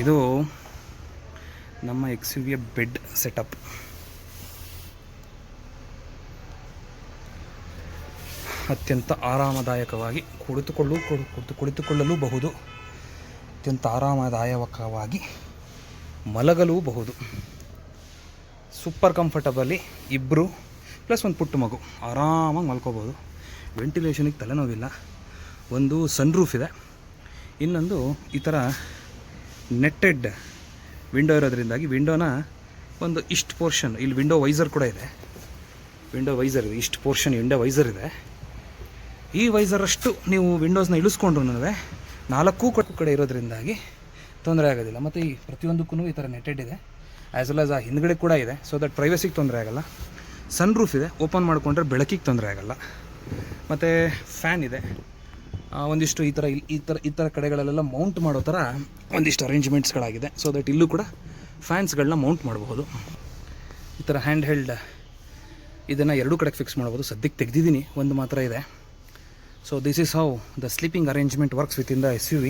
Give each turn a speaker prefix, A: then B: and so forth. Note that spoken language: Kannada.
A: ಇದು ನಮ್ಮ XUV ಬೆಡ್ ಸೆಟಪ್. ಅತ್ಯಂತ ಆರಾಮದಾಯಕವಾಗಿ ಕುಳಿತುಕೊಳ್ಳಲೂಬಹುದು, ಅತ್ಯಂತ ಆರಾಮದಾಯಕವಾಗಿ ಮಲಗಲೂಬಹುದು. ಸೂಪರ್ ಕಂಫರ್ಟಬಲಿ ಇಬ್ಬರು ಪ್ಲಸ್ ಒಂದು ಪುಟ್ಟ ಮಗು ಆರಾಮಾಗಿ ಮಲ್ಕೋಬೋದು. ವೆಂಟಿಲೇಷನಿಗೆ ತಲೆನೋವಿಲ್ಲ. ಒಂದು ಸನ್ರೂಫ್ ಇದೆ, ಇನ್ನೊಂದು ಈ ಥರ ನೆಟ್ಟೆಡ್ ವಿಂಡೋ ಇರೋದ್ರಿಂದಾಗಿ ವಿಂಡೋನ ಒಂದು ಇಷ್ಟು ಪೋರ್ಷನ್, ಇಲ್ಲಿ ವಿಂಡೋ ವೈಸರ್ ಕೂಡ ಇದೆ. ವಿಂಡೋ ವೈಸರ್ ಇದೆ, ಇಷ್ಟು ಪೋರ್ಷನ್ ವಿಂಡೋ ವೈಸರ್ ಇದೆ. ಈ ವೈಸರಷ್ಟು ನೀವು ವಿಂಡೋಸ್ನ ಇಳಿಸ್ಕೊಂಡ್ರು 4 ಕಡೆ ಇರೋದ್ರಿಂದಾಗಿ ತೊಂದರೆ ಆಗೋದಿಲ್ಲ. ಮತ್ತು ಈ ಪ್ರತಿಯೊಂದಕ್ಕೂ ಈ ಥರ ನೆಟ್ಟೆಡ್ ಇದೆ, ಆ್ಯಸ್ ವೆಲ್ ಆಸ್ ಆ ಹಿಂದ್ಗಡೆ ಕೂಡ ಇದೆ. ಸೊ ದಟ್ ಪ್ರೈವಸಿಗೆ ತೊಂದರೆ ಆಗೋಲ್ಲ. ಸನ್ರೂಫ್ ಇದೆ, ಓಪನ್ ಮಾಡಿಕೊಂಡ್ರೆ ಬೆಳಕಿಗೆ ತೊಂದರೆ ಆಗೋಲ್ಲ. ಮತ್ತು ಫ್ಯಾನ್ ಇದೆ. ಒಂದಿಷ್ಟು ಈ ಥರ ಕಡೆಗಳಲ್ಲೆಲ್ಲ ಮೌಂಟ್ ಮಾಡೋ ಥರ ಒಂದಿಷ್ಟು ಅರೇಂಜ್ಮೆಂಟ್ಸ್ಗಳಾಗಿದೆ. ಸೊ ದಟ್ ಇಲ್ಲೂ ಕೂಡ ಫ್ಯಾನ್ಸ್ಗಳನ್ನ ಮೌಂಟ್ ಮಾಡಬಹುದು. ಈ ಥರ ಹ್ಯಾಂಡ್ ಹೆಲ್ಡ್ ಇದನ್ನು 2 ಕಡೆಗೆ ಫಿಕ್ಸ್ ಮಾಡ್ಬೋದು. ಸದ್ಯಕ್ಕೆ ತೆಗೆದಿದ್ದೀನಿ, ಒಂದು ಮಾತ್ರ ಇದೆ. So this is how the sleeping arrangement works with in the SUV.